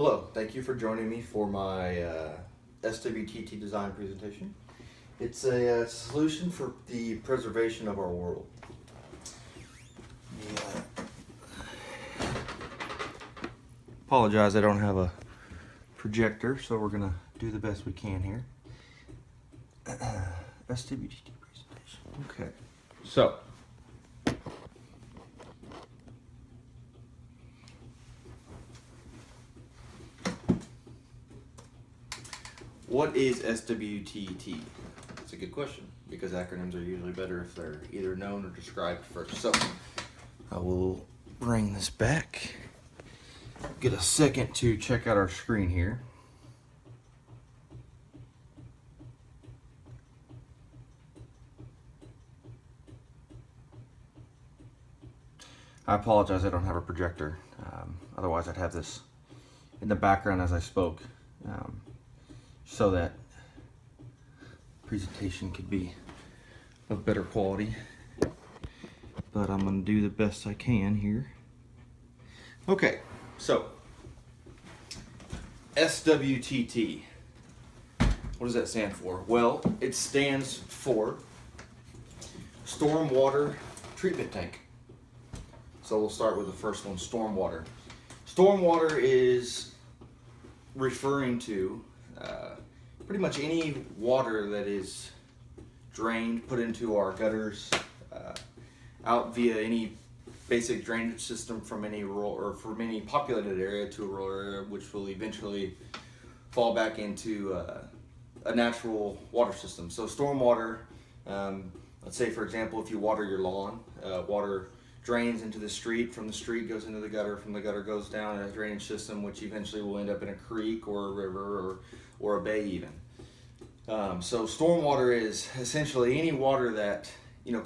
Hello, thank you for joining me for my SWTT design presentation. It's a solution for the preservation of our world. Apologize, I don't have a projector, so we're going to do the best we can here. SWTT presentation. Okay, so what is SWTT? That's a good question because acronyms are usually better if they're either known or described first. So I will bring this back. Get a second to check out our screen here. I apologize, I don't have a projector. Otherwise I'd have this in the background as I spoke, so that presentation could be of better quality. But I'm going to do the best I can here. Okay, so SWTT. What does that stand for? Well, it stands for Stormwater Treatment Tank. So we'll start with the first one, stormwater. Stormwater is referring to pretty much any water that is drained, put into our gutters, out via any basic drainage system from any rural or from any populated area to a rural area, which will eventually fall back into a natural water system. So stormwater, let's say for example, if you water your lawn, water drains into the street, from the street goes into the gutter, from the gutter goes down in a drainage system, which eventually will end up in a creek or a river or a bay even. So stormwater is essentially any water that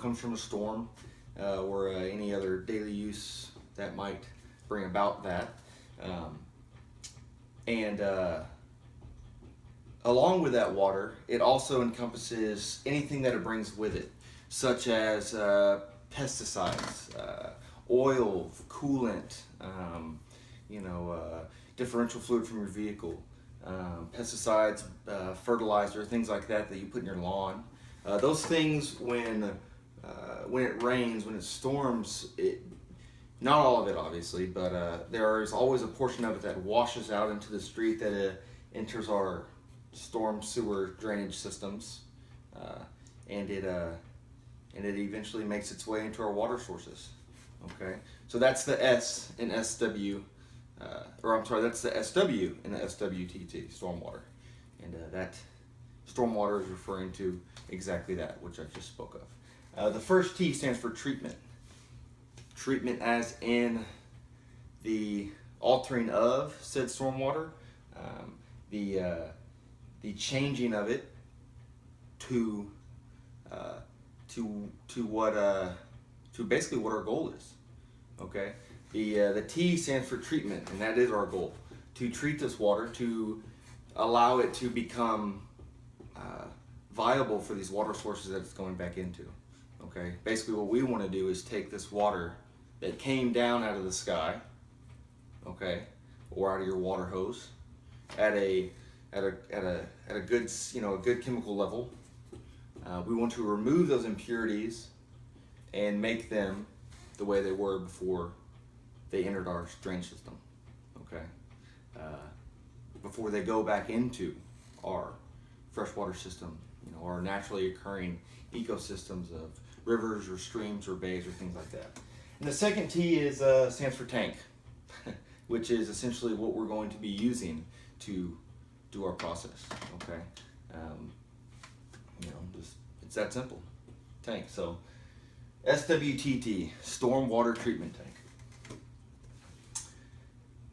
comes from a storm or any other daily use that might bring about that. Along with that water, it also encompasses anything that it brings with it, such as pesticides, oil, coolant, differential fluid from your vehicle, pesticides, fertilizer, things like that you put in your lawn. Those things, when it rains, when it storms, not all of it obviously, but there is always a portion of it that washes out into the street that enters our storm sewer drainage systems, and it eventually makes its way into our water sources. Okay, so that's the S in SW, that's the SW in the SWTT, stormwater, and that stormwater is referring to exactly that, which I just spoke of. The first T stands for treatment. Treatment as in the altering of said stormwater, the changing of it to basically what our goal is. Okay, the T stands for treatment, and that is our goal, to treat this water, to allow it to become viable for these water sources that it's going back into. Okay, basically what we want to do is take this water that came down out of the sky, okay, or out of your water hose at a good a good chemical level. We want to remove those impurities and make them the way they were before they entered our drainage system, okay? Before they go back into our freshwater system, our naturally occurring ecosystems of rivers or streams or bays or things like that. And the second T stands for tank, which is essentially what we're going to be using to do our process, okay? It's that simple. Tank. So SWTT, stormwater treatment tank.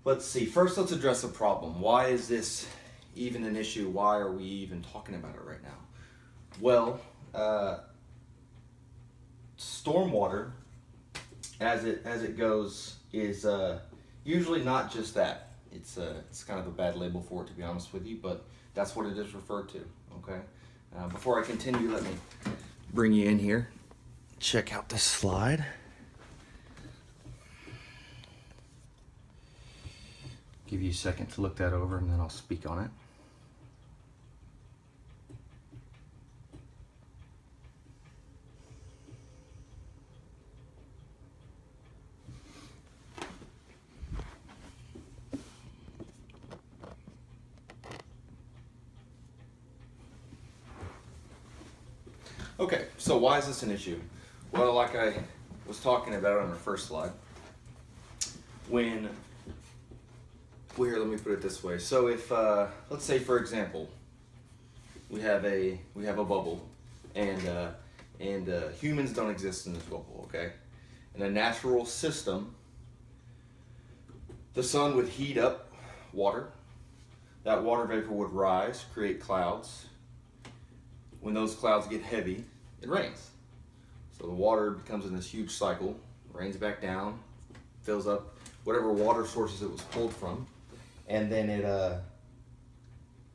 Let's see. First, let's address the problem. Why is this even an issue? Why are we even talking about it right now? Well, stormwater, as it goes, is usually not just that. It's kind of a bad label for it, to be honest with you, but that's what it is referred to. Okay. Before I continue, let me bring you in here. Check out this slide. Give you a second to look that over and then I'll speak on it. Okay, so why is this an issue? Well, like I was talking about on the first slide, here, let me put it this way. So if, let's say for example, we have a bubble, and humans don't exist in this bubble, okay? In a natural system, the sun would heat up water. That water vapor would rise, create clouds. When those clouds get heavy, it rains. So the water becomes in this huge cycle, rains back down, fills up whatever water sources it was pulled from, and then it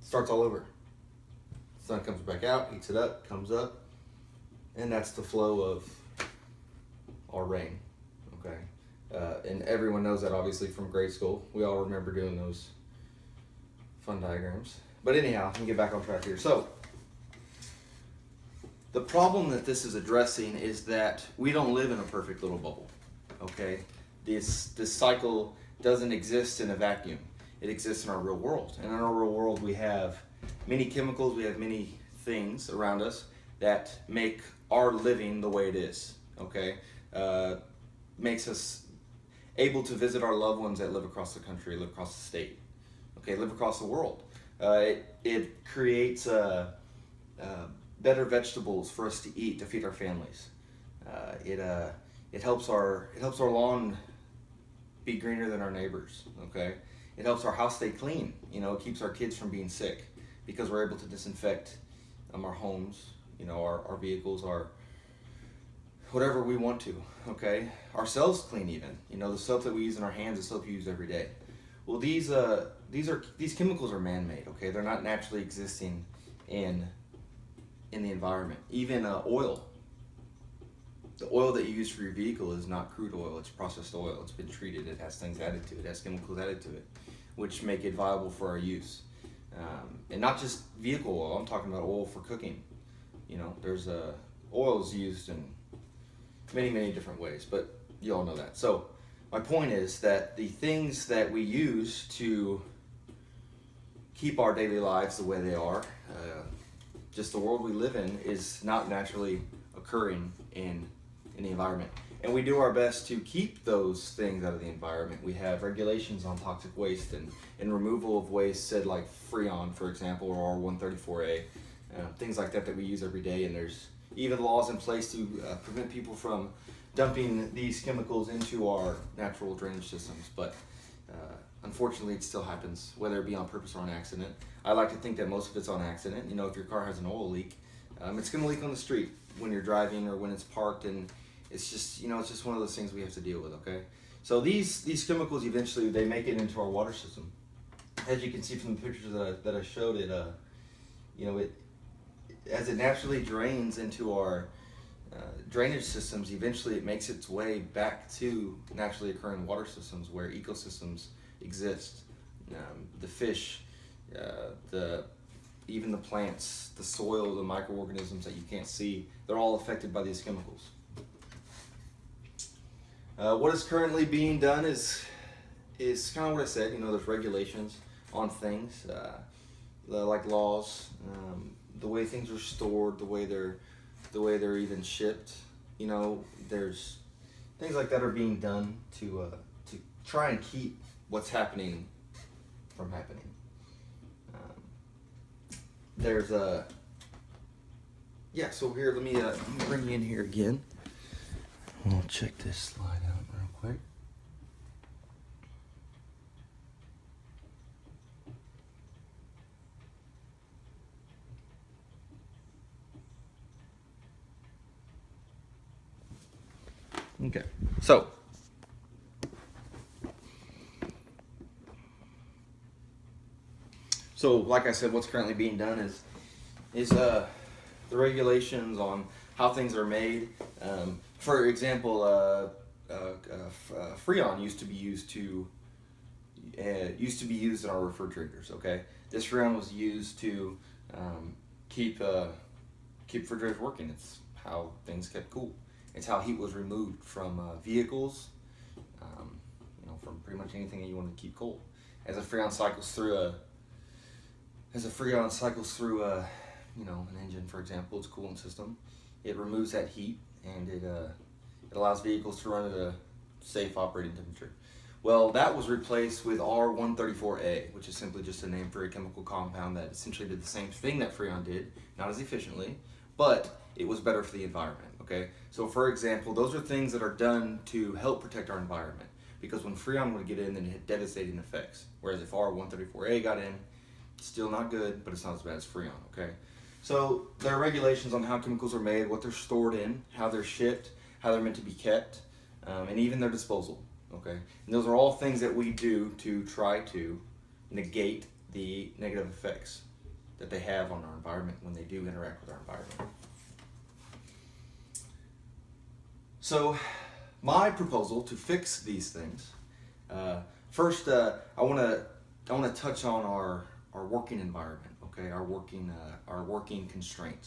starts all over. The sun comes back out, heats it up, comes up, and that's the flow of our rain, okay? And everyone knows that obviously from grade school. We all remember doing those fun diagrams. But anyhow, let me get back on track here. So, the problem that this is addressing is that we don't live in a perfect little bubble, okay? This cycle doesn't exist in a vacuum. It exists in our real world. And in our real world, we have many chemicals, we have many things around us that make our living the way it is, okay? Makes us able to visit our loved ones that live across the country, live across the state, okay, live across the world. It creates better vegetables for us to eat to feed our families. It helps our lawn be greener than our neighbors. Okay, it helps our house stay clean. You know, it keeps our kids from being sick because we're able to disinfect our homes. You know, our vehicles, our whatever we want to. Okay, ourselves clean even. You know, the soap that we use in our hands is soap you use every day. Well, these chemicals are man-made. Okay, they're not naturally existing in the environment. Even oil. The oil that you use for your vehicle is not crude oil, it's processed oil. It's been treated, it has things added to it, it has chemicals added to it, which make it viable for our use. And not just vehicle oil, I'm talking about oil for cooking. You know, there's oils used in many, many different ways, but you all know that. So my point is that the things that we use to keep our daily lives the way they are, just the world we live in, is not naturally occurring in the environment. And we do our best to keep those things out of the environment. We have regulations on toxic waste and removal of waste, said like Freon, for example, or R134A, things like that we use every day. And there's even laws in place to prevent people from dumping these chemicals into our natural drainage systems. But unfortunately, it still happens, whether it be on purpose or on accident. I like to think that most of it's on accident. You know, if your car has an oil leak, it's going to leak on the street when you're driving or when it's parked, and it's just, you know, it's just one of those things we have to deal with, okay? So these chemicals eventually, they make it into our water system. As you can see from the pictures that I showed, you know, as it naturally drains into our drainage systems, eventually it makes its way back to naturally occurring water systems where ecosystems exist. The fish, even the plants, the soil, the microorganisms that you can't see, they're all affected by these chemicals. What is currently being done is kind of what I said. You know, there's regulations on things, like laws, the way things are stored, the way they're even shipped. You know, there's things like that are being done to try and keep what's happening from happening. There's yeah, so here, let me bring you in here again. We'll check this slide out real quick. Okay, so like I said, what's currently being done is the regulations on how things are made. For example, Freon used to be used to used to be used in our refrigerators. Okay, this Freon was used to keep refrigerators working. It's how things kept cool. It's how heat was removed from vehicles, from pretty much anything that you want to keep cold. As a Freon cycles through an engine, for example, its coolant system, it removes that heat, and it allows vehicles to run at a safe operating temperature. Well, that was replaced with R134A, which is simply just a name for a chemical compound that essentially did the same thing that Freon did, not as efficiently, but it was better for the environment. Okay, so for example, those are things that are done to help protect our environment, because when Freon would get in, then it had devastating effects. Whereas if R134A got in, still not good, but it's not as bad as Freon. Okay, so there are regulations on how chemicals are made, what they're stored in, how they're shipped, how they're meant to be kept, and even their disposal. Okay, and those are all things that we do to try to negate the negative effects that they have on our environment when they do interact with our environment. So, my proposal to fix these things. First, I want to touch on our working environment. Okay, our working constraints.